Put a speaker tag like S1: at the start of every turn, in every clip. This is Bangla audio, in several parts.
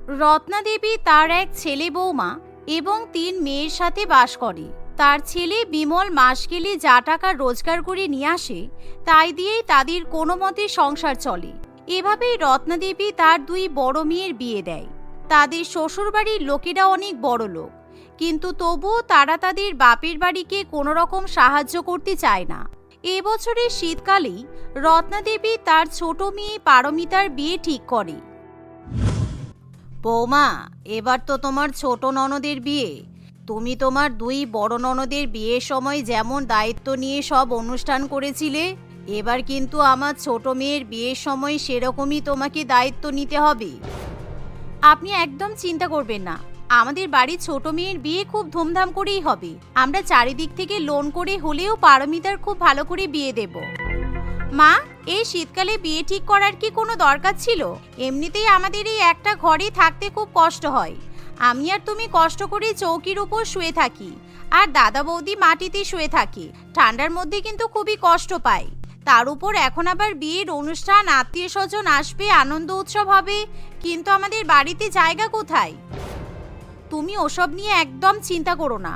S1: রত্না দেবী তার এক ছেলে বৌমা এবং ৩ মেয়ের সাথে বাস করে। তার ছেলে বিমল মাস গেলে যা টাকা রোজগার করে নিয়ে আসে তাই দিয়েই তাদের কোনো মতে সংসার চলে। এভাবেই রত্না দেবী তার ২ বড় মেয়ের বিয়ে দেয়। তাদের শ্বশুরবাড়ির লোকেরা অনেক বড় লোক, কিন্তু তবুও তারা তাদের বাপের বাড়িকে কোনো রকম সাহায্য করতে চায় না। এবছরের শীতকালেই রত্না দেবী তার ছোট মেয়ে পারমিতার বিয়ে ঠিক করে। বৌমা, এবার তো তোমার ছোট ননদের বিয়ে। তুমি তোমার ২ বড় ননদের বিয়ের সময় যেমন দায়িত্ব নিয়ে সব অনুষ্ঠান করেছিলে, এবার কিন্তু আমার ছোট মেয়ের বিয়ের সময় সেরকমই তোমাকে দায়িত্ব নিতে হবে। আপনি একদম চিন্তা করবেন না, আমাদের বাড়ির ছোট মেয়ের বিয়ে খুব ধুমধাম করেই হবে। আমরা চারিদিক থেকে লোন করে হলেও পারমিতার খুব ভালো করে বিয়ে দেব। মা, এই শীতকালে বিয়ে ঠিক করার কি কোনো দরকার ছিল? এমনিতেই আমাদের এই একটা ঘরে থাকতে খুব কষ্ট হয়। আমি আর তুমি কষ্ট করে চৌকির উপর শুয়ে থাকি, আর দাদা বৌদি মাটিতে শুয়ে থাকে। ঠান্ডার মধ্যে কিন্তু খুবই কষ্ট পাই। তার উপর এখন আবার বিয়ের অনুষ্ঠান, আত্মীয় স্বজন আসবে, আনন্দ উৎসব হবে, কিন্তু আমাদের বাড়িতে জায়গা কোথায়? তুমি ওসব নিয়ে একদম চিন্তা করো না।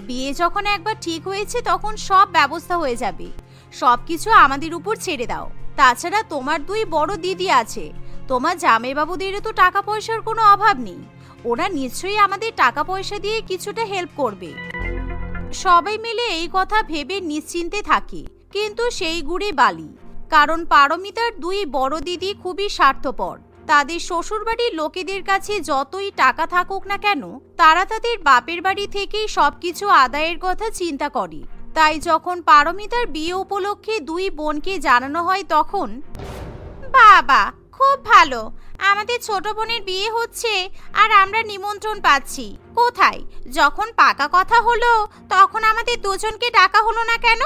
S1: বিয়ে যখন একবার ঠিক হয়েছে তখন সব ব্যবস্থা হয়ে যাবে। সবকিছু আমাদের উপর ছেড়ে দাও। তাছাড়া তোমার ২ বড় দিদি আছে, তোমার জামাইবাবুদেরও তো টাকা পয়সার কোনো অভাব নেই। ওরা নিশ্চয়ই আমাদের টাকা পয়সা দিয়ে কিছুটা হেল্প করবে। সবাই মিলে এই কথা ভেবে নিশ্চিন্তে থাকে, কিন্তু সেই গুড়ে বালি। কারণ পারমিতার ২ বড় দিদি খুবই স্বার্থপর। তাদের শ্বশুরবাড়ির লোকেদের কাছে যতই টাকা থাকুক না কেন, তারা তাদের বাপের বাড়ি থেকেই সবকিছু আদায়ের কথা চিন্তা করে। তাই যখন পারমিতার বিয়ে উপলক্ষে ২ বোনকে জানানো হয় তখন, বাবা খুব ভালো, আমাদের ছোট বোনের বিয়ে হচ্ছে আর আমরা নিমন্ত্রণ পাচ্ছি। কোথায়? যখন পাকা কথা হলো তখন আমাদের দুজনকে ডাকা হলো না কেন?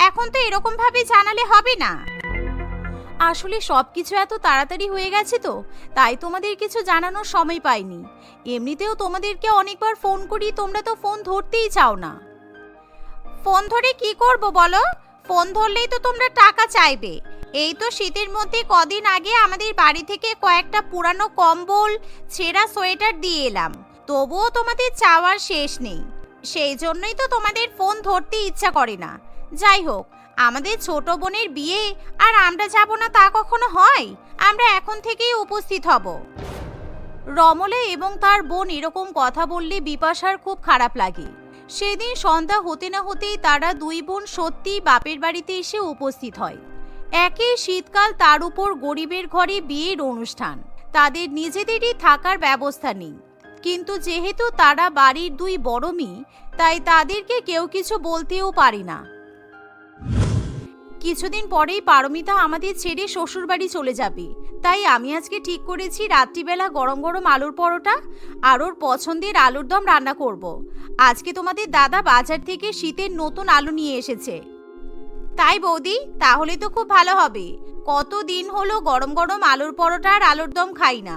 S1: এখন তো এরকম ভাবে জানালে হবে না। আসলে সবকিছু এত তাড়াতাড়ি হয়ে গেছে তো, তাই তোমাদের কিছু জানানোর সময় পাইনি। এমনিতেও তোমাদেরকে অনেকবার ফোন করি, তোমরা তো ফোন ধরতেই চাও না। ফোন ধরে কি করব বলো? ফোন ধরলেই তো তোমরা টাকা চাইবে। এই তো শীতের মধ্যে কদিন আগে আমাদের বাড়ি থেকে কয়েকটা পুরানো কম্বল, ছেঁড়া সোয়েটার দিয়ে এলাম, তবুও তোমাদের চাওয়ার শেষ নেই। সেই জন্যই তো তোমাদের ফোন ধরতে ইচ্ছা করে না। যাই হোক, আমাদের ছোট বোনের বিয়ে আর আমরা যাব না তা কখনো হয়? আমরা এখন থেকেই উপস্থিত হব। রমলে এবং তার বোন এরকম কথা বললে বিপাশার খুব খারাপ লাগে। সেদিন সন্ধ্যা হতে না হতেই তারা ২ বোন সত্যিই বাপের বাড়িতে এসে উপস্থিত হয়। একই শীতকাল, তার উপর গরিবের ঘরে বিয়ের অনুষ্ঠান। তাদের নিজেদেরই থাকার ব্যবস্থা নেই, কিন্তু যেহেতু তারা বাড়ির ২ বড় মেয়ে, তাই তাদেরকে কেউ কিছু বলতেও পারে না। কিছুদিন পরেই পারমিতা আমাদের ছেড়ে শ্বশুরবাড়ি চলে যাবে। তাই আমি আজকে ঠিক করেছি রাত্রিবেলা গরম গরম আলুর পরোটা আর ওর পছন্দের আলুর দম রান্না করব। আজকে তোমাদের দাদা বাজার থেকে শীতের নতুন আলু নিয়ে এসেছে। তাই বৌদি, তাহলে তো খুব ভালো হবে। কতদিন হলো গরম গরম আলুর পরোটা আর আলুর দম খাই না।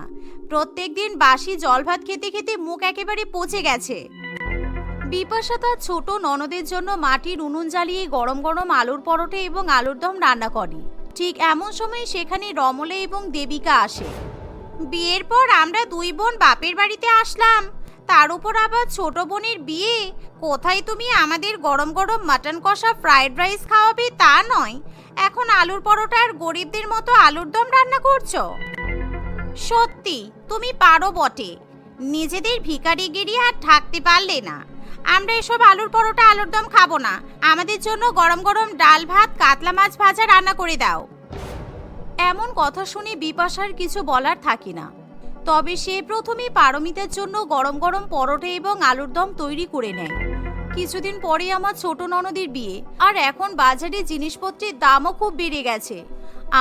S1: প্রত্যেকদিন বাসি জল ভাত খেতে খেতে মুখ একেবারে পচে গেছে। বিপাশা তার ছোট ননদের জন্য মাটির উনুন জ্বালিয়ে গরম গরম আলুর পরোটা এবং আলুর দম রান্না করে। ঠিক এমন সময় সেখানে রমলে এবং দেবিকা আসে। বিয়ের পর আমরা ২ বোন বাপের বাড়িতে আসলাম, তার উপর আবার ছোট বোনের বিয়ে। কোথায় তুমি আমাদের গরম গরম মাটন কষা, ফ্রাইড রাইস খাওয়াবে তা নয়, এখন আলুর পরোটা আর গরিবদের মতো আলুর দম রান্না করছো। সত্যি তুমি পারো বটে, নিজেদের ভিখারিগিরি আর ঢাকতে পারলে না। আমরা এসব আলুর পরোটা আলুর দম খাবো না। আমাদের জন্য গরম গরম ডাল ভাত, কাতলা মাছ ভাজা রান্না করে দাও। এমন কথা শুনে বিপাশার কিছু বলার থাকে না। তবে সে প্রথমে পারমিতার জন্য গরম গরম পরোটা এবং আলুর দম তৈরি করে নেয়। কিছুদিন পরে আমার ছোট ননদের বিয়ে, আর এখন বাজারে জিনিসপত্রের দামও খুব বেড়ে গেছে।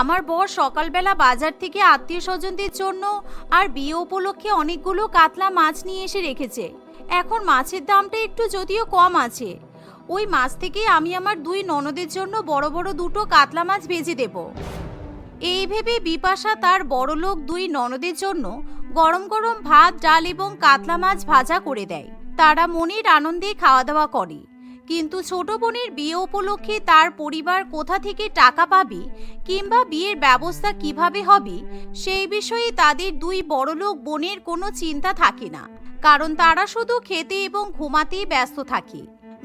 S1: আমার বর সকালবেলা বাজার থেকে আত্মীয় স্বজনদের জন্য আর বিয়ে উপলক্ষে অনেকগুলো কাতলা মাছ নিয়ে এসে রেখেছে। এখন মাছের দামটা একটু যদিও কম আছে। ওই মাছ থেকে আমি আমার 2 ননদের জন্য বড় বড় 2টো কাতলা মাছ ভেজে দেব। এই ভেবে বিপাশা তার বড়লোক 2 ননদের জন্য গরম গরম ভাত, ডাল এবং কাতলা মাছ ভাজা করে দেয়। তারা মনের আনন্দে খাওয়া দাওয়া করে। কিন্তু ছোট বোনের বিয়ে উপলক্ষে তার পরিবার কোথা থেকে টাকা পাবে কিংবা বিয়ের ব্যবস্থা কিভাবে হবে সেই বিষয়ে তাদের দুই বড়লোক বোনের কোনো চিন্তা থাকে না, কারণ তারা শুধু খেতে এবং ঘুমাতেই ব্যস্ত থাকে।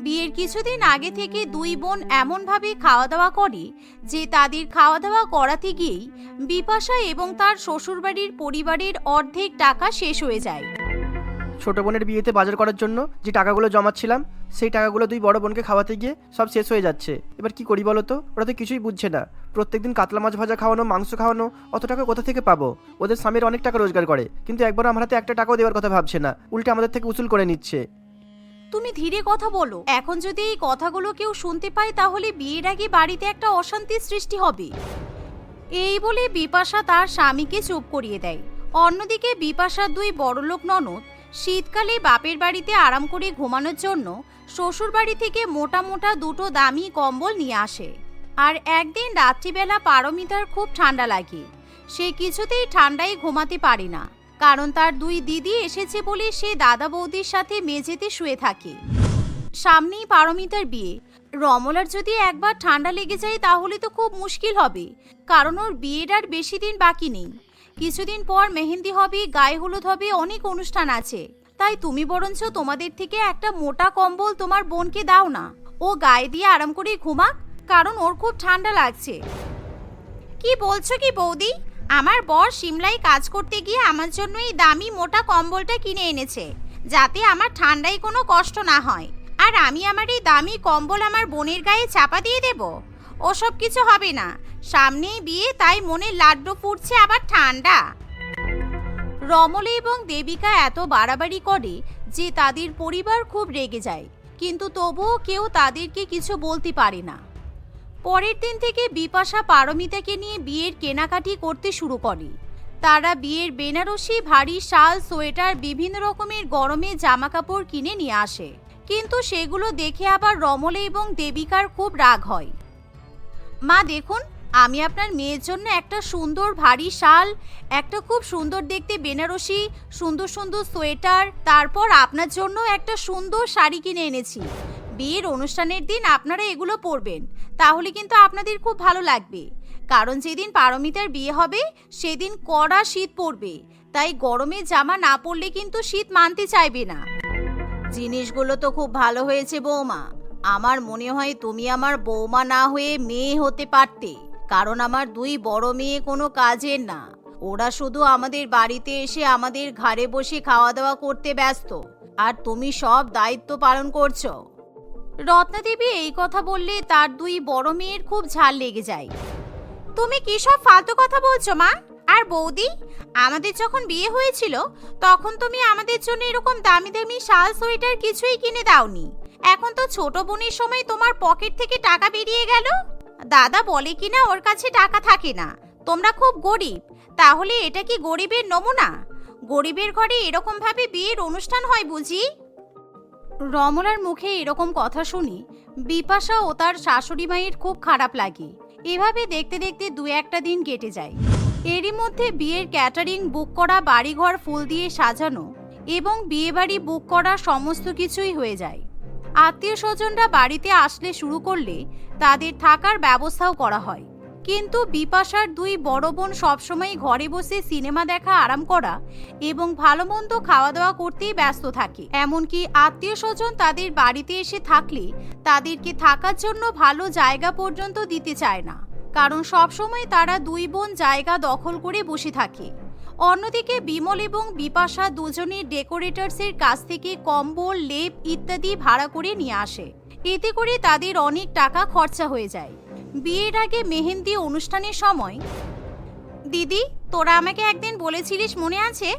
S1: বিয়ের কিছুদিন আগে থেকে দুই বোন এমনভাবে খাওয়া দাওয়া করে যে তাদের খাওয়া দাওয়া করাতে গিয়েই বিপাশা এবং তার শ্বশুরবাড়ির পরিবারের অর্ধেক টাকা শেষ হয়ে যায়।
S2: ছোট বোনের বিয়েতে বাজার করার জন্য যে টাকাগুলো জমাচ্ছিলাম সেই টাকাগুলো দুই বড় বোনকে খাওয়াতে গিয়ে সব শেষ হয়ে যাচ্ছে। এবার কি করি বলো তো? ওরা তো কিছুই বুঝছে না। প্রত্যেকদিন কাতলা মাছ ভাজা খাওয়ানো, মাংস খাওয়ানো, অত টাকা কোথা থেকে পাবো? ওদের স্বামীর অনেক টাকা রোজগার করে, কিন্তু একবার আমার হাতে একটা টাকাও দেওয়ার কথা ভাবছে না, উল্টে আমাদের থেকে উসুল করে নিচ্ছে।
S1: তুমি ধীরে কথা বলো, এখন যদি এই কথাগুলো কেউ শুনতে পায় তাহলে বিয়ের আগে বাড়িতে একটা অশান্তির সৃষ্টি হবে। এই বলে বিপাশা তার স্বামীকে চুপ করিয়ে দেয়। অন্যদিকে বিপাশার দুই বড়লোক ননদ শীতকালে বাপের বাড়িতে আরাম করে ঘুমানোর জন্য শ্বশুর বাড়ি থেকে মোটা মোটা দুটো দামি কম্বল নিয়ে আসে। আর একদিন রাত্রিবেলা পারমিতার খুব ঠান্ডা লাগে। সে কিছুতেই ঠান্ডায় ঘুমাতে পারে না, কারণ তার দুই দিদি এসেছে বলে সে দাদা বৌদির সাথে মেঝেতে শুয়ে থাকে। সামনেই পারমিতার বিয়ে। রমলার যদি একবার ঠান্ডা লেগে যায় তাহলে তো খুব মুশকিল হবে, কারণ ওর বিয়ের আর বেশি দিন বাকি নেই। কিছুদিন পর মেহেন্দি হবে, গায়ে হলুদ হবে, অনেক অনুষ্ঠান আছে। তাই তুমি বরঞ্চ তোমাদের থেকে একটা মোটা কম্বল তোমার বোনকে দাও না, ও গায়ে দিয়ে আরাম করে ঘুমাক, কারণ ওর খুব ঠান্ডা লাগছে। কি বলছো কি বৌদি? আমার বর সিমলায় কাজ করতে গিয়ে আমার জন্য এই দামি মোটা কম্বলটা কিনে এনেছে, যাতে আমার ঠান্ডায় কোনো কষ্ট না হয়। আর আমি আমার এই দামি কম্বল আমার বোনের গায়ে চাপা দিয়ে দেব? ওসব কিছু হবে না, সামনেই বিয়ে, তাই মনে লাড্ডু ফুটছে, আবার ঠান্ডা। রমলা এবং দেবিকা এত বাড়াবাড়ি করে যে তাদের পরিবার খুব রেগে যায়, কিন্তু তবুও কেউ তাদেরকে কিছু বলতে পারে না। পরের দিন থেকে বিপাশা পারমিতাকে নিয়ে বিয়ের কেনাকাটি করতে শুরু করে। তারা বিয়ের বেনারসি, ভারী শাল, সোয়েটার, বিভিন্ন রকমের গরমের জামা কাপড় কিনে নিয়ে আসে। কিন্তু সেগুলো দেখে আবার রমলা এবং দেবিকার খুব রাগ হয়। মা দেখুন, আমি আপনার মেয়ের জন্য একটা সুন্দর ভারী শাল, একটা খুব সুন্দর দেখতে বেনারসি, সুন্দর সুন্দর সোয়েটার, তারপর আপনার জন্য একটা সুন্দর শাড়ি কিনে এনেছি। বিয়ের অনুষ্ঠানের দিন আপনারা এগুলো পরবেন, তাহলে কিন্তু আপনাদের খুব ভালো লাগবে। কারণ যেদিন পারমিতার বিয়ে হবে সেদিন কড়া শীত পড়বে, তাই গরমে জামা না পরলে কিন্তু শীত মানতে চাইবে না। জিনিসগুলো তো খুব ভালো হয়েছে বৌমা। আমার মনে হয় তুমি আমার বৌমা না হয়ে মেয়ে হতে পারতে, কারণ আমার দুই বড় মেয়ে কোনো কাজের না। ওরা শুধু আমাদের বাড়িতে এসে আমাদের ঘরে বসে খাওয়া দাওয়া করতে ব্যস্ত, আর তুমি সব দায়িত্ব পালন করছো। রত্নাদেবী এই কথা বললে তার দুই বড় মেয়ের খুব ঝাল লেগে যায়। তুমি কি সব ফালতু কথা বলছো মা? আর বৌদি, আমাদের যখন বিয়ে হয়েছিল তখন তুমি আমাদের জন্য এরকম দামি দামি শাল, সোয়েটার কিছুই কিনে দাওনি। এখন তো ছোট বোনের সময় তোমার পকেট থেকে টাকা বেরিয়ে গেল। দাদা বলে কিনা ওর কাছে টাকা থাকে না, তোমরা খুব গরিব। তাহলে এটা কি গরিবের নমুনা? গরিবের ঘরে এরকম ভাবে বিয়ের অনুষ্ঠান হয় বুঝি? রমলার মুখে এরকম কথা শুনি বিপাশা ও তার শাশুড়ি মায়ের খুব খারাপ লাগে। এভাবে দেখতে দেখতে দু একটা দিন কেটে যায়। এরই মধ্যে বিয়ের ক্যাটারিং বুক করা, বাড়িঘর ফুল দিয়ে সাজানো এবং বিয়ে বাড়ি বুক করা সমস্ত কিছুই হয়ে যায়। আত্মীয় স্বজনরা বাড়িতে আসলে শুরু করলে তাদের থাকার ব্যবস্থাও করা হয়। কিন্তু বিপাশার দুই বড় বোন সবসময় ঘরে বসে সিনেমা দেখা, আরাম করা এবং ভালো মন্দ খাওয়া দাওয়া করতেই ব্যস্ত থাকে। এমনকি আত্মীয় স্বজন তাদের বাড়িতে এসে থাকলে তাদেরকে থাকার জন্য ভালো জায়গা পর্যন্ত দিতে চায় না, কারণ সবসময় তারা দুই বোন জায়গা দখল করে বসে থাকে। অন্যদিকে বিমল এবং বিপাশা দুজনের ডেকোরেটরসের কাছ থেকে কম্বল, লেপ ইত্যাদি ভাড়া করে নিয়ে আসে। এতে করে তাদের অনেক টাকা খরচা হয়ে যায়। বিয়ের আগে মেহেন্দি অনুষ্ঠানের সময়, দিদি তোরা আমাকে একদিন বলেছিলিস মনে আছে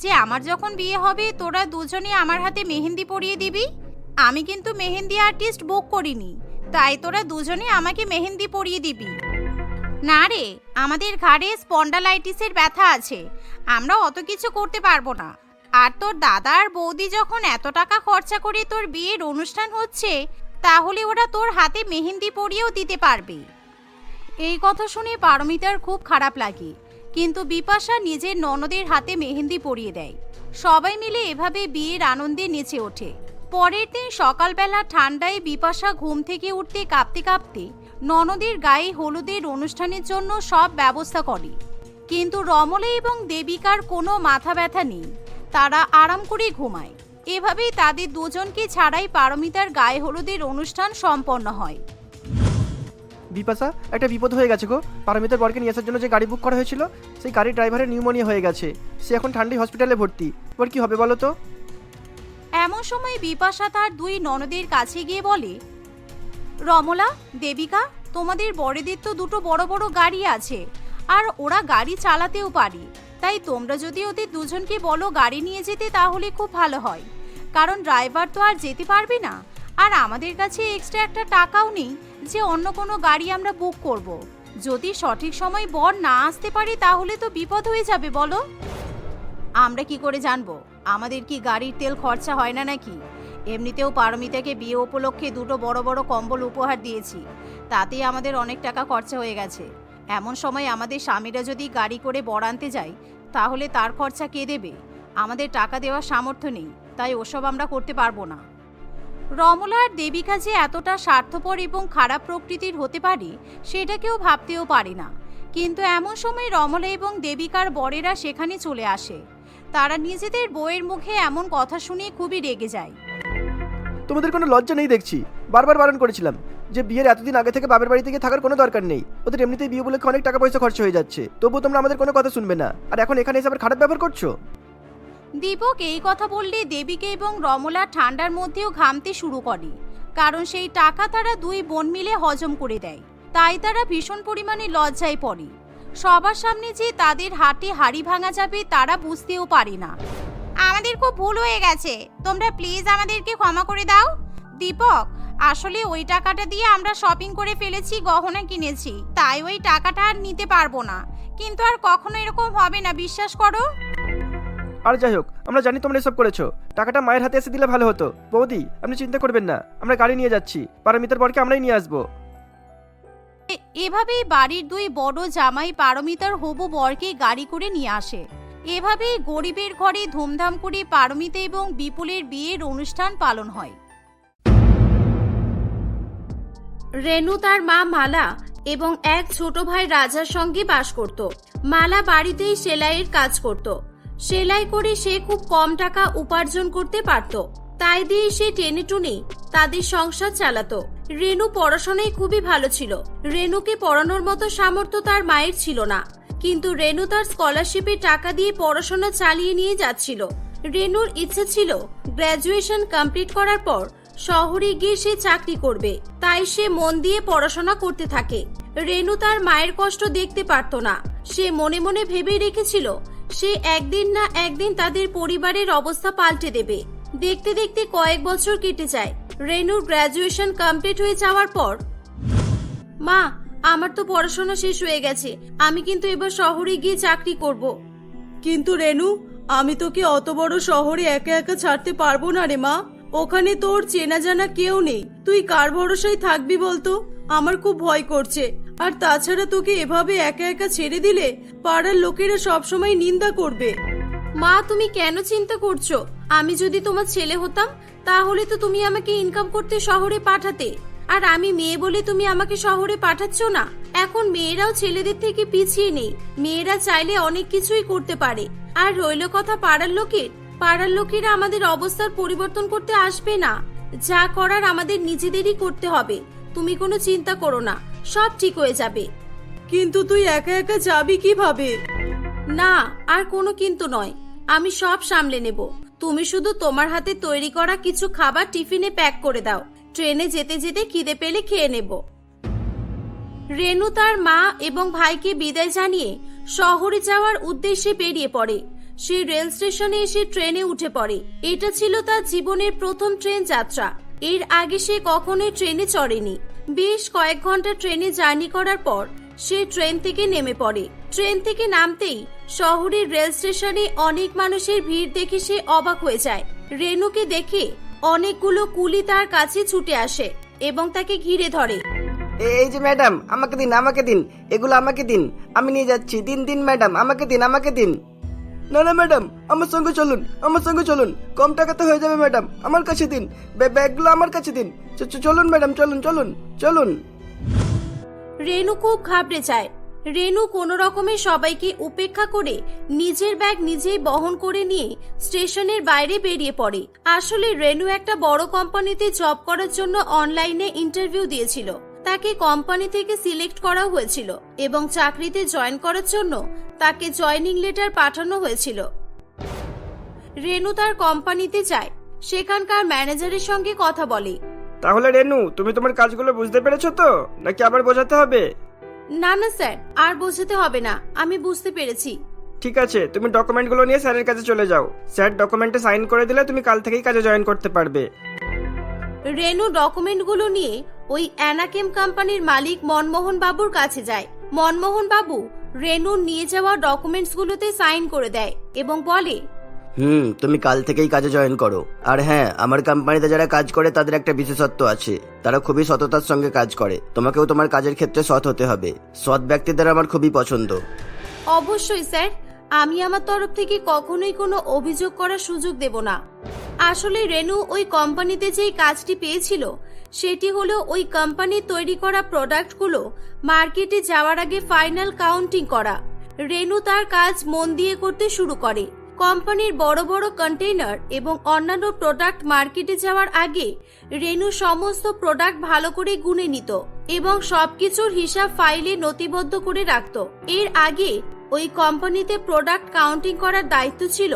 S1: যে আমার যখন বিয়ে হবে তোরা দুজনে আমার হাতে মেহেন্দি পরিয়ে দিবি? আমি কিন্তু মেহেন্দি আর্টিস্ট বুক করিনি, তাই তোরা দুজনে আমাকে মেহেন্দি পরিয়ে দিবি। না রে, আমাদের ঘাড়ে স্পন্ডালাইটিসের ব্যথা আছে, আমরা অত কিছু করতে পারবো না। আর তোর দাদা আর বৌদি যখন এত টাকা খরচা করে তোর বিয়ের অনুষ্ঠান হচ্ছে, তাহলে ওরা তোর হাতে মেহেন্দি পরিয়েও দিতে পারবে। এই কথা শুনে পারমিতার খুব খারাপ লাগে, কিন্তু বিপাশা নিজের ননদের হাতে মেহেন্দি পরিয়ে দেয়। সবাই মিলে এভাবে বিয়ের আনন্দে নেচে ওঠে। পরের দিন সকালবেলা ঠান্ডায় বিপাশা ঘুম থেকে উঠতে কাঁপতে কাঁপতে ননদের গায়ে হলুদের অনুষ্ঠানের জন্য সব ব্যবস্থা করে। কিন্তু রমলা এবং দেবিকার কোনো মাথা ব্যথা নেই, তারা আরাম করে ঘুমায়। এভাবেই তাদের দুজনকে ছাড়াই পারমিতার গায়ে হলুদের অনুষ্ঠান সম্পন্ন হয়।
S2: বিপাশা, একটা বিপদ হয়ে গেছে গো। পারমিতার বরকে নিয়ে আসার জন্য যে গাড়ি বুক করা হয়েছিল, সেই গাড়ির ড্রাইভারের নিউমোনিয়া হয়ে গেছে। সে এখন ঠান্ডায় হসপিটালে ভর্তি। এবার কি হবে বলো তো?
S1: এমন সময় বিপাশা তার দুই ননদের কাছে গিয়ে বলে, রমলা, দেবিকা, তোমাদের বড়দের তো দুটো বড় বড় গাড়ি আছে, আর ওরা গাড়ি চালাতেও পারে। তাই তোমরা যদি ওদের দুজনকে বলো গাড়ি নিয়ে যেতে তাহলে খুব ভালো হয়, কারণ ড্রাইভার তো আর যেতে পারবে না। আর আমাদের কাছে এক্সট্রা একটা টাকাও নেই যে অন্য কোনো গাড়ি আমরা বুক করব। যদি সঠিক সময় বর না আসতে পারে তাহলে তো বিপদ হয়ে যাবে বলো। আমরা কি করে জানবো? আমাদের কি গাড়ির তেল খরচা হয় না নাকি? এমনিতেও পারমিতাকে বিয়ে উপলক্ষে দুটো বড় বড় কম্বল উপহার দিয়েছি, তাতেই আমাদের অনেক টাকা খরচা হয়ে গেছে। এমন সময় আমাদের স্বামীরা যদি গাড়ি করে বর আনতে যায় তাহলে তার খরচা কে দেবে? আমাদের টাকা দেওয়ার সামর্থ্য নেই, তাই ওসব আমরা করতে পারবো না। রমলা আর দেবিকা যে এতটা স্বার্থপর এবং খারাপ প্রকৃতির হতে পারে সেটা কেউ ভাবতেও পারে না। কিন্তু এমন সময় রমলা এবং দেবিকার বরেরা সেখানে চলে আসে। তারা নিজেদের বউয়ের মুখে এমন কথা শুনে খুবই রেগে যায়।
S2: তোমাদের কোনো লজ্জা নেই দেখছি। বারবার বারণ করেছিলাম যে বিয়ের এতদিন আগে থেকে বাপের বাড়িতে গিয়ে থাকার কোনো দরকার নেই। ওদের এমনিতেই বিয়ে উপলক্ষে অনেক টাকা পয়সা খরচ হয়ে যাচ্ছে, তবুও তোমরা আমাদের কোনো কথা শুনবে না, আর এখন এখানে এসে আবার খারাপ ব্যবহার করছো।
S1: দীপক এই কথা বললে দেবিকা এবং রমলা ঠান্ডার মধ্যেও ঘামতে শুরু করে, কারণ সেই টাকা তারা দুই বোন মিলে হজম করে দেয়। তাই তারা ভীষণ পরিমাণে লজ্জায় পড়ে। সবার সামনে যে তাদের হাতে হাড়ি ভাঙা যাবে তারা বুঝতেও পারে না। আমাদের খুব ভুল হয়ে গেছে, তোমরা প্লিজ আমাদেরকে ক্ষমা করে দাও। দীপক, আসলে ওই টাকাটা দিয়ে আমরা শপিং করে ফেলেছি, গহনা কিনেছি, তাই ওই টাকাটা আর নিতে পারবো না। কিন্তু আর কখনো এরকম হবে না, বিশ্বাস করো।
S2: আর যাই হোক, আমরা জানি তোমরা এসব করেছো। টাকাটা মায়ের হাতে এসে দিলে ভালো হতো। বৌদি, আপনি চিন্তা করবেন না, আমরা গাড়ি নিয়ে যাচ্ছি। পারমিতার বরকে আমরাই নিয়ে আসবো।
S1: এভাবেই বাড়ির দুই বড় জামাই পারমিতার হবু বরকে গাড়ি করে নিয়ে আসে। এভাবেই গরিবের ঘরে ধুমধাম করে পারমিতা এবং বিপুলের বিয়ের অনুষ্ঠান পালন হয়। রেনু তার মা মালা এবং এক ছোট ভাই রাজার সঙ্গে বাস করত। মালা বাড়িতেই সেলাইয়ের কাজ করত। সেলাই করে সে খুব কম টাকা উপার্জন করতে পারত, তাই দিয়ে সে টেনে টুনে তাদের সংসার চালাতো। রেনু পড়াশোনায় খুবই ভালো ছিল। রেনুকে পড়ানোর মতো সামর্থ্য তার মায়ের ছিল না, কিন্তু রেনু তার স্কলারশিপের টাকা দিয়ে পড়াশোনা চালিয়ে নিয়ে যাচ্ছিল। রেনুর ইচ্ছে ছিল গ্র্যাজুয়েশন কমপ্লিট করার পর শহরে গিয়ে সে চাকরি করবে, তাই সে মন দিয়ে পড়াশোনা করতে থাকে। রেনু তার মায়ের কষ্ট দেখতে পারত না। সে মনে মনে ভেবে রেখেছিল সে একদিন না একদিন তাদের পরিবারের অবস্থা পাল্টে দেবে। দেখতে দেখতে কয়েক বছর কেটে যায়। রেনুর গ্র্যাজুয়েশন কমপ্লিট হয়ে যাওয়ার পর, মা, আমার তো পড়াশোনা শেষ হয়ে গেছে, আমি কিন্তু এবার শহরে গিয়ে চাকরি করব।
S3: কিন্তু রেনু, আমি তোকে অত বড় শহরে একা একা ছাড়তে পারবো না রে মা। ওখানে তোর চেনা জানা কেউ নেই, তুই কার ভরসায় থাকবি বলতো? আমার খুব ভয় করছে। আর তাছাড়া তোকে এভাবে একা একা ছেড়ে দিলে পাড়ার লোকেরা সবসময় নিন্দা করবে।
S1: মা, তুমি কেন চিন্তা করছো? আমি যদি তোমার ছেলে হতাম তাহলে তো তুমি আমাকে ইনকাম করতে শহরে পাঠাতে, আর আমি মেয়ে বলে তুমি আমাকে শহরে পাঠাচ্ছ না। এখন মেয়েরাও ছেলেদের থেকে পিছিয়ে নেই, মেয়েরা চাইলে অনেক কিছুই করতে পারে। আর রইল কথা পাড়ার লোকের, পাড়ার লোকেরা আমাদের অবস্থার পরিবর্তন করতে আসবে না। যা করার আমাদের নিজেদেরই করতে হবে। তুমি কোনো চিন্তা করো না, সব ঠিক হয়ে যাবে।
S3: কিন্তু তুই একা একা যাবি কিভাবে?
S1: না, আর কোনো কিন্তু নয়, আমি সব সামলে নেব। তুমি শুধু তোমার হাতে তৈরি করা কিছু খাবার টিফিনে প্যাক করে দাও, ট্রেনে যেতে যেতে খিদে পেলে খেয়ে নেব। রেনু তার মা এবং ভাইকে বিদায় জানিয়ে শহরে যাওয়ার উদ্দেশ্যে বেরিয়ে পড়ে। সে রেল স্টেশনে এসে ট্রেনে উঠে পড়ে। এটা ছিল তার জীবনের প্রথম ট্রেন যাত্রা। এর আগে সে কখনোই ট্রেনে চড়েনি। বেশ কয়েক ঘন্টা ট্রেনে জার্নি করার পর সে ট্রেন থেকে নেমে পড়ে। ট্রেন থেকে নামতেই শহরের রেল স্টেশনে অনেক মানুষের ভিড় দেখে সে অবাক হয়ে যায়। রেনুকে দেখে অনেকগুলো কুলি তার কাছে ছুটে আসে এবং তাকে ঘিরে ধরে।
S4: এই যে ম্যাডাম, আমাকে দিন, এগুলো আমাকে দিন, আমি নিয়ে যাচ্ছি, দিন দিন ম্যাডাম, আমাকে দিন।
S2: না না ম্যাডাম, আমার সঙ্গে চলুন, কম টাকাতে হয়ে যাবে ম্যাডাম, আমার কাছে দিন, ব্যাগগুলো আমার কাছে দিন, চলুন ম্যাডাম, চলুন।
S3: রেনু খুব ঘাবড়ে যায়। রেনু কোনো রকমে সবাইকে উপেক্ষা করে নিজের ব্যাগ নিজেই বহন করে নিয়ে স্টেশনের বাইরে বেরিয়ে পড়ে। আসলে রেনু একটা বড় কোম্পানিতে জব করার জন্য অনলাইনে ইন্টারভিউ দিয়েছিল। তাকে কোম্পানি থেকে সিলেক্ট করা হয়েছিল এবং চাকরিতে জয়েন করার জন্য তাকে জয়েনিং লেটার পাঠানো হয়েছিল। রেনু তার কোম্পানিতে যায়, সেখানকার ম্যানেজারের সঙ্গে কথা বলে।
S2: তাহলে রেনু, তুমি তোমার কাজগুলো বুঝতে পেরেছো তো, নাকি আবার বোঝাতে হবে?
S3: না না স্যার, আর বোঝাতে হবে না, আমি বুঝতে পেরেছি।
S2: ঠিক আছে, তুমি ডকুমেন্টগুলো নিয়ে স্যারের কাছে চলে যাও। স্যার ডকুমেন্টে সাইন করে দিলে তুমি কাল থেকেই কাজে জয়েন করতে পারবে।
S3: রেনু ডকুমেন্টগুলো নিয়ে ওই অ্যানাকেম কোম্পানির মালিক মনমোহন বাবুর কাছে যায়। মনমোহন বাবু রেনুর নিয়ে যাওয়া ডকুমেন্টসগুলোতে সাইন করে দেয় এবং বলে,
S4: তুমি কাল থেকেই কাজে জয়েন করো। আর হ্যাঁ, আমার কোম্পানিতে যারা কাজ করে তাদের একটা বিশেষত্ব আছে, তারা খুবই সততার সঙ্গে কাজ করে। তোমাকেও তোমার কাজের ক্ষেত্রে সৎ হতে হবে। সৎ ব্যক্তিদের আমার খুবই পছন্দ।
S3: অবশ্যই স্যার, আমি আমার তরফ থেকে কখনোই কোনো অভিযোগ করার সুযোগ দেব না। আসলে রেনু ওই কোম্পানিতে যেই কাজটি পেয়েছিল সেটি হলো ওই কোম্পানির তৈরি করা প্রোডাক্টগুলো মার্কেটে যাওয়ার আগে ফাইনাল কাউন্টিং করা। রেনু তার কাজ মন দিয়ে করতে শুরু করে। কোম্পানির বড় বড় কন্টেইনার এবং অন্যান্য প্রোডাক্ট মার্কেটে যাওয়ার আগে রেনু সমস্ত প্রোডাক্ট ভালো করে গুনে নিত এবং সবকিছুর হিসাব ফাইলে নথিবদ্ধ করে রাখত। এর আগে ওই কোম্পানিতে প্রোডাক্ট কাউন্টিং করার দায়িত্ব ছিল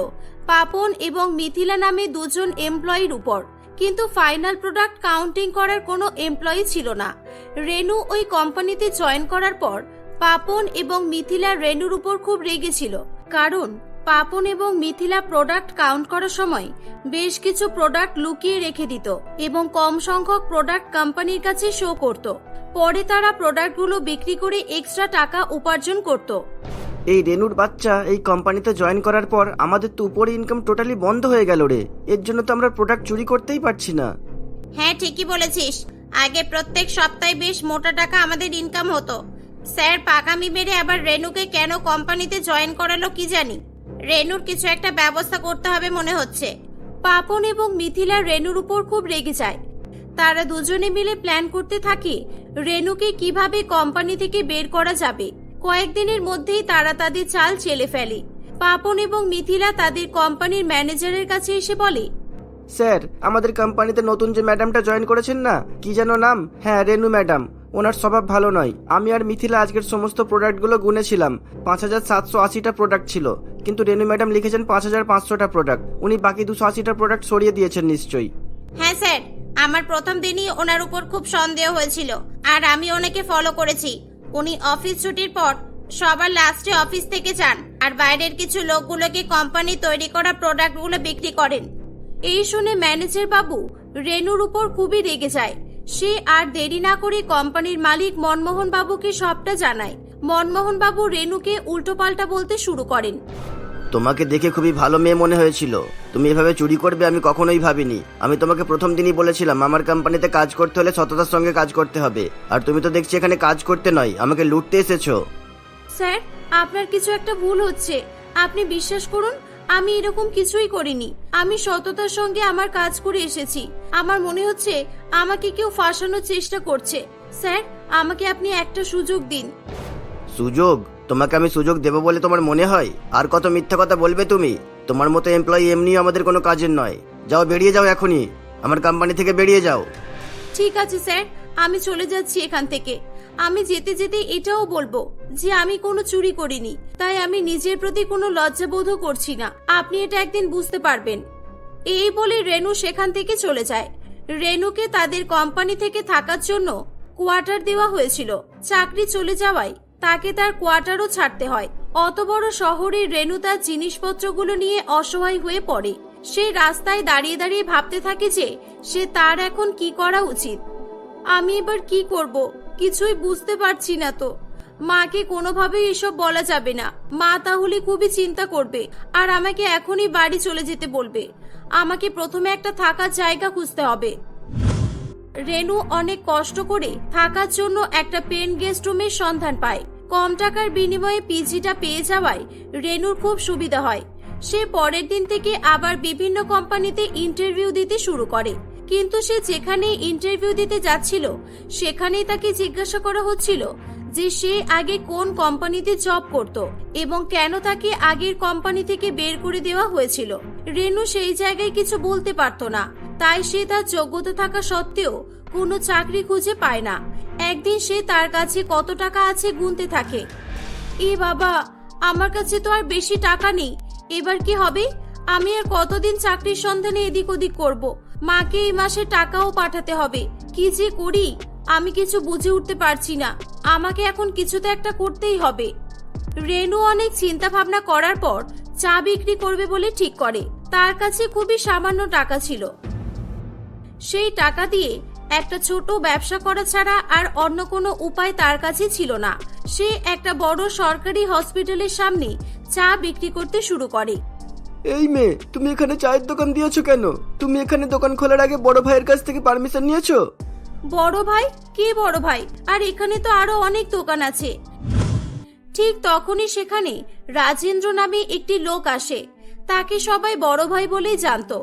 S3: পাপন এবং মিথিলা নামে দুজন এমপ্লয়ির উপর, কিন্তু ফাইনাল প্রোডাক্ট কাউন্টিং করার কোনো এমপ্লয়ি ছিল না। রেনু ওই কোম্পানিতে জয়েন করার পর পাপন এবং মিথিলা রেনুর উপর খুব রেগেছিল, কারণ পাপন এবং মিথিলা প্রোডাক্ট কাউন্ট করার সময় বেশ কিছু প্রোডাক্ট লুকিয়ে রেখে দিত এবং কম সংখ্যক প্রোডাক্ট কোম্পানির কাছে শো করত। পরে তারা প্রোডাক্টগুলো বিক্রি করে এক্সট্রা টাকা উপার্জন করত।
S4: এই রেনুর বাচ্চা এই কোম্পানিতে জয়েন করার পর আমাদের তো উপরে ইনকাম টোটালি বন্ধ হয়ে গেল রে। এর জন্য তো আমরা প্রোডাক্ট চুরি করতেই পারছি না।
S1: হ্যাঁ, ঠিকই বলেছিস। আগে প্রত্যেক সপ্তাহে বেশ মোটা টাকা আমাদের ইনকাম হতো। স্যার পাকামি মেরে আবার রেনুকে কেন কোম্পানিতে জয়েন করালো কি জানি। রেনুর কিছু একটা ব্যবস্থা করতে হবে মনে হচ্ছে।
S3: পাপন এবং মিথিলা রেনুর উপর খুব রেগে যায়। তারা দুজনে মিলে প্ল্যান করতে থাকে রেনুকে কিভাবে কোম্পানি থেকে বের করা যাবে। কয়েকদিনের মধ্যেই তারা তাদের চাল চেলে ফেলে। পাপন এবং মিথিলা তাদের কোম্পানির ম্যানেজারের কাছে এসে বলে,
S2: স্যার, আমাদের কোম্পানিতে নতুন যে ম্যাডামটা জয়েন করেছেন না, কি যেন নাম? হ্যাঁ, রেনু ম্যাডাম। ওনার স্বভাব ভালো নয়। আমি আর মিথিলা আজকের সমস্ত প্রোডাক্টগুলো গুনেছিলাম। 5780টা প্রোডাক্ট ছিল, কিন্তু রেনু ম্যাডাম লিখেছেন 5500টা প্রোডাক্ট। উনি বাকি 280টা প্রোডাক্ট সরিয়ে দিয়েছেন নিশ্চয়ই।
S1: হ্যাঁ স্যার, আমার প্রথম দিনই ওনার উপর খুব সন্দেহ হয়েছিল, আর আমি ওনাকে ফলো করেছি। উনি অফিস ছুটির পর সবার লাস্টে অফিস থেকে যান আর বাইরের কিছু লোকগুলোকে কোম্পানি তৈরি করা প্রোডাক্টগুলো বিক্রি করেন।
S3: এই শুনে ম্যানেজার বাবু রেনুর উপর খুবই রেগে যায়। সে আর দেরি না করে কোম্পানির মালিক মনমোহন বাবুকে সবটা জানায়। মনমোহন বাবু রেনুকে উল্টোপাল্টা বলতে শুরু করেন।
S4: তোমাকে দেখে খুবই ভালো মেয়ে মনে হয়েছিল, তুমি এভাবে চুরি করবে আমি কখনোই ভাবিনি। আমি তোমাকে প্রথম দিনই বলেছিলাম আমার কোম্পানিতে কাজ করতে হলে সততার সঙ্গে কাজ করতে হবে, আর তুমি তো দেখছি এখানে কাজ করতে নয় আমাকে লুটতে এসেছো।
S3: স্যার, আপনার কিছু একটা ভুল হচ্ছে। আপনি বিশ্বাস করুন, আমি এরকম কিছুই করিনি। আমি সততার সঙ্গে আমার কাজ করে এসেছি। আমার মনে হচ্ছে আমাকে কেউ ফাঁসানোর চেষ্টা করছে। স্যার, আমাকে আপনি একটা সুযোগ দিন।
S4: সুযোগ? তোমাকে আমি সুযোগ দেবো বলে তোমার মনে হয়? আর কত মিথ্যা কথা বলবে তুমি? তোমার মতো এমপ্লয়ি এমনিও আমাদের কোনো কাজের নয়। যাও, বেরিয়ে যাও এখনই, আমার কোম্পানি থেকে বেরিয়ে যাও।
S3: ঠিক আছে স্যার, আমি চলে যাচ্ছি এখান থেকে। আমি যেতে যেতে এটাও বলবো যে আমি কোনো চুরি করিনি, তাই আমি নিজের প্রতি কোনো লজ্জাবোধও করছি না। আপনি এটা একদিন বুঝতে পারবেন। এই বলে রেনু সেখান থেকে চলে যায়। রেনুকে তাদের কোম্পানি থেকে থাকার জন্য কোয়ার্টার দেওয়া হয়েছিল। চাকরি চলে যাওয়ায় তাকে তার কোয়ার্টারও ছাড়তে হয়। অত বড় শহরে রেনু তার জিনিসপত্রগুলো নিয়ে অসহায় হয়ে পড়ে। সে রাস্তায় দাঁড়িয়ে দাঁড়িয়ে ভাবতে থাকে যে সে তার এখন কি করা উচিত। আমি এবার কি করব কিছুই বুঝতে পারছি না। তো মাকে কোনোভাবেই এসব বলা যাবে না। মা তাহলে খুবই চিন্তা করবে আর আমাকে এখনই বাড়ি চলে যেতে বলবে। আমাকে প্রথমে একটা থাকার জায়গা খুঁজতে হবে। রেনু অনেক কষ্ট করে থাকার জন্য একটা পেন গেস্ট রুমের সন্ধান পায়। কম টাকার বিনিময়ে পিজিটা পেয়ে যাওয়ায় রেনুর খুব সুবিধা হয়। সে পরের দিন থেকে আবার বিভিন্ন কোম্পানিতে ইন্টারভিউ দিতে শুরু করে, কিন্তু সে যেখানে ইন্টারভিউ দিতে যাচ্ছিল সেখানেই তাকে জিজ্ঞাসা করা হচ্ছিল যে সে আগে কোন কোম্পানিতে জব করত এবং কেন তাকে আগের কোম্পানি থেকে বের করে দেওয়া হয়েছিল। রেনু সেই জায়গায় কিছু বলতে পারতো না, তাই সে তার যোগ্যতা থাকা সত্ত্বেও কোনো চাকরি খুঁজে পায় না। একদিন সে তার কাছে কত টাকা আছে গুনতে থাকে। এ বাবা, আমার কাছে তো আর বেশি টাকা নেই, এবার কি হবে? আমি আর কতদিন চাকরির সন্ধানে এদিক ওদিক করব? মাকে এই মাসে টাকাও পাঠাতে হবে, কি যে করি আমি কিছু বুঝে উঠতে পারছি না। আমাকে এখন কিছু তো একটা করতেই হবে। রেনু অনেক চিন্তা ভাবনা করার পর চা বিক্রি করবে বলে ঠিক করে। তার কাছে খুবই সামান্য টাকা ছিল। সেই টাকা দিয়ে একটা ছোট ব্যবসা করা ছাড়া আর অন্য কোনো উপায় তার কাছে ছিল না। সে একটা বড় সরকারি হসপিটালের সামনে চা বিক্রি করতে শুরু করে।
S2: এই মেয়ে, তুমি এখানে চায়ের দোকান দিয়েছো কেন? তুমি এখানে দোকান খোলার আগে বড় ভাইয়ের কাছ থেকে পারমিশন নিয়েছো?
S3: বড় ভাই? কে বড় ভাই? আর এখানে তো আরো অনেক দোকান আছে। ঠিক তখনই সেখানে রাজেন্দ্র নামে একটি লোক আসে। তাকে সবাই বড় ভাই বলেই জানতো।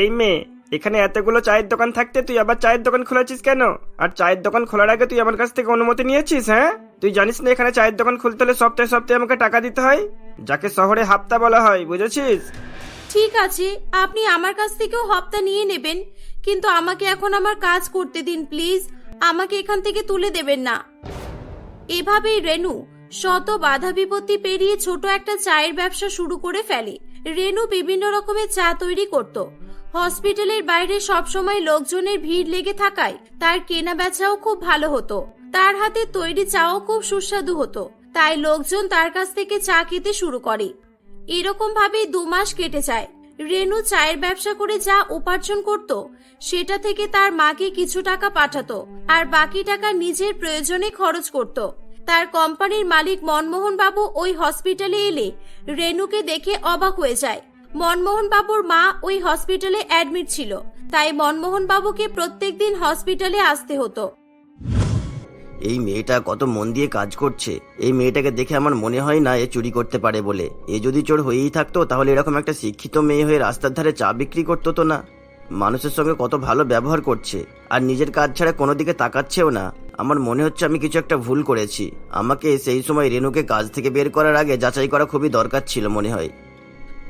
S2: এই মেয়ে, এখানে এতগুলো চায়ের দোকান থাকতে তুই আবার চায়ের দোকান খোলাছিস কেন? আর চায়ের দোকান খোলার আগে তুই আমার কাছ থেকে অনুমতি নিয়েছিস? হ্যাঁ, তুই জানিস না এখানে চায়ের দোকান খুলতে হলে সপ্তাহে সপ্তাহে আমাকে টাকা দিতে হয়, যাকে শহরে হাপ্তা বলা হয়, বুঝেছিস?
S3: ঠিক আছে, আপনি আমার কাছ থেকেও হপ্তা নিয়ে নেবেন, কিন্তু আমাকে এখন আমার কাজ করতে দিন প্লিজ। আমাকে এখান থেকে তুলে দেবেন না। এভাবেই রেনু শত বাধা বিপত্তি পেরিয়ে ছোট একটা চায়ের ব্যবসা শুরু করে ফেলে। রেনু বিভিন্ন রকমের চা তৈরি করত। হসপিটালের বাইরে সবসময় লোকজনের ভিড় লেগে থাকায় তার কেনা বেচাও খুব ভালো হতো। তার হাতে তৈরি চাও খুব সুস্বাদু হতো, তাই লোকজন তার কাছ থেকে চা খেতে শুরু করে। এরকম ভাবেই 2 মাস কেটে যায়। রেনু চায়ের ব্যবসা করে যা উপার্জন করত সেটা থেকে তার মাকে কিছু টাকা পাঠাতো, আর বাকি টাকা নিজের প্রয়োজনে খরচ করত। তার কোম্পানির মালিক মনমোহন বাবু ওই হসপিটালে এলে রেনুকে দেখে অবাক হয়ে যায়। মনমোহন বাবুর মা ওই হসপিটালে অ্যাডমিট ছিল, তাই মনমোহন বাবুকে প্রত্যেকদিন হসপিটালে আসতে হতো।
S4: এই মেয়েটা কত মন দিয়ে কাজ করছে। এই মেয়েটাকে দেখে আমার মনে হয় না এ চুরি করতে পারে বলে। এ যদি চোর হয়েই থাকতো তাহলে এরকম একটা শিক্ষিত মেয়ে হয়ে রাস্তার ধারে চা বিক্রি করতো তো না। মানুষের সঙ্গে কত ভালো ব্যবহার করছে, আর নিজের কাজ ছাড়া কোনো দিকে তাকাচ্ছেও না। আমার মনে হচ্ছে আমি কিছু একটা ভুল করেছি। আমাকে সেই সময় রেনুকে কাজ থেকে বের করার আগে যাচাই করা খুবই দরকার ছিল মনে হয়।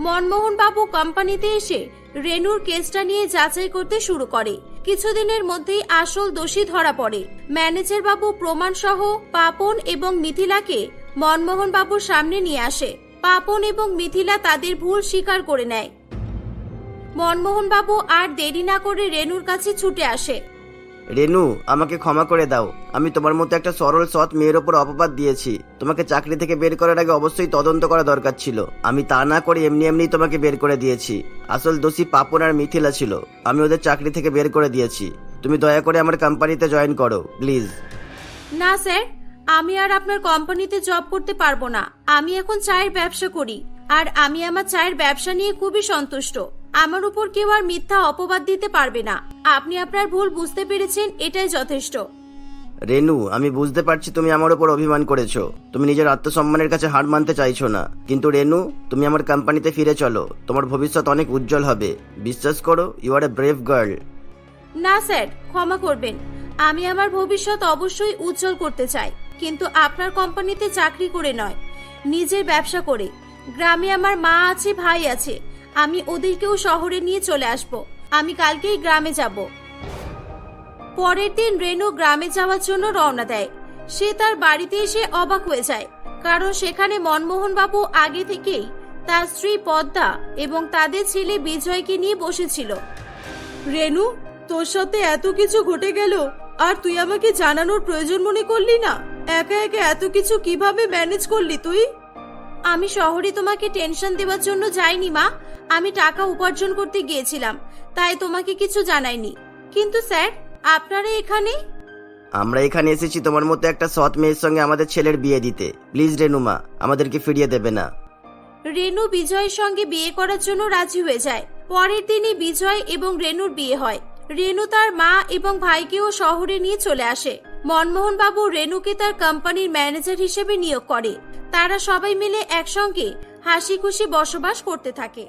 S3: মনমোহন বাবু কোম্পানিতে এসে রেনুর কেসটা নিয়ে যাচাই করতে শুরু করে। কিছুদিনের মধ্যেই আসল দোষী ধরা পড়ে। ম্যানেজার বাবু প্রমাণ সহ পাপন এবং মিথিলাকে মনমোহন বাবুর সামনে নিয়ে আসে। পাপন এবং মিথিলা তাদের ভুল স্বীকার করে নেয়। মনমোহন বাবু আর দেরি না করে রেনুর কাছে ছুটে আসে।
S4: রেনু, আমাকে ক্ষমা করে দাও। আমি তোমার মতো একটা সরল সৎ মেয়ের ওপর অপবাদ দিয়েছি। তোমাকে চাকরি থেকে বের করার আগে অবশ্যই তদন্ত করা দরকার ছিল। আমি তা না করে এমনি এমনি তোমাকে বের করে দিয়েছি। আসল দোষী পাপন আর মিথিলা ছিল। আমি ওদের চাকরি থেকে বের করে দিয়েছি। তুমি দয়া করে আমার কোম্পানিতে জয়েন করো প্লিজ।
S3: না স্যার, আমি আর আপনার কোম্পানিতে জব করতে পারবো না। আমি এখন চায়ের ব্যবসা করি, আর আমি আমার চায়ের ব্যবসা নিয়ে খুবই সন্তুষ্ট। আমার উপর কেউ আর মিথ্যা অপবাদ দিতে পারবে না। আপনি আপনার ভুল বুঝতে পেরেছেন, এটাই যথেষ্ট।
S4: রেনু, আমি বুঝতে পারছি তুমি আমার উপর অভিমান করেছো। তুমি নিজের আত্মসম্মানের কাছে হার মানতে চাইছো না। কিন্তু রেনু, তুমি আমার কোম্পানিতে ফিরে চলো। তোমার ভবিষ্যৎ অনেক উজ্জ্বল হবে। বিশ্বাস করো, you are a brave girl.
S3: না স্যার, ক্ষমা করবেন। আমি আমার ভবিষ্যৎ অবশ্যই উজ্জ্বল করতে চাই, কিন্তু আপনার কোম্পানিতে চাকরি করে নয়, নিজের ব্যবসা করে। গ্রামে আমার মা আছে, ভাই আছে। আমি ওদেরকেও শহরে নিয়ে চলে আসব। আমি কালকেই গ্রামে যাব। পরের দিন রেনু গ্রামে যাওয়ার জন্য রওনা দেয়। সে তার বাড়িতে এসে অবাক হয়ে যায়, কারণ সেখানে মনমোহন বাবু আগে থেকেই তার স্ত্রী পদ্মা এবং তাদের ছেলে বিজয়কে নিয়ে বসেছিল। রেনু, তোর সাথে এত কিছু ঘটে গেল, আর তুই আমাকে জানানোর প্রয়োজন মনে করলি না? একা একা এত কিছু কিভাবে ম্যানেজ করলি তুই? আমি শহরে তোমাকে টেনশন দেওয়ার জন্য যাইনি মা। আমি টাকা উপার্জন করতে গিয়েছিলাম, তাই তোমাকে কিছু জানাইনি। কিন্তু স্যার, আপনারা এখানে?
S4: আমরা এখানে এসেছি তোমার মতো একটা সৎ মেয়ের সঙ্গে আমাদের ছেলের বিয়ে দিতে। প্লিজ রেনুমা, আমাদেরকে ফিরিয়ে দেবে না।
S3: রেনু বিজয়ের সঙ্গে বিয়ে করার জন্য রাজি হয়ে যায়। পরের দিনই বিজয় এবং রেনুর বিয়ে হয়। রেনু তার মা এবং ভাইকেও শহরে নিয়ে চলে আসে। মনমোহন বাবু রেনুকে তার কোম্পানির ম্যানেজার হিসেবে নিয়োগ করে। তারা সবাই মিলে একসঙ্গে হাসি খুশি বসবাস করতে থাকে।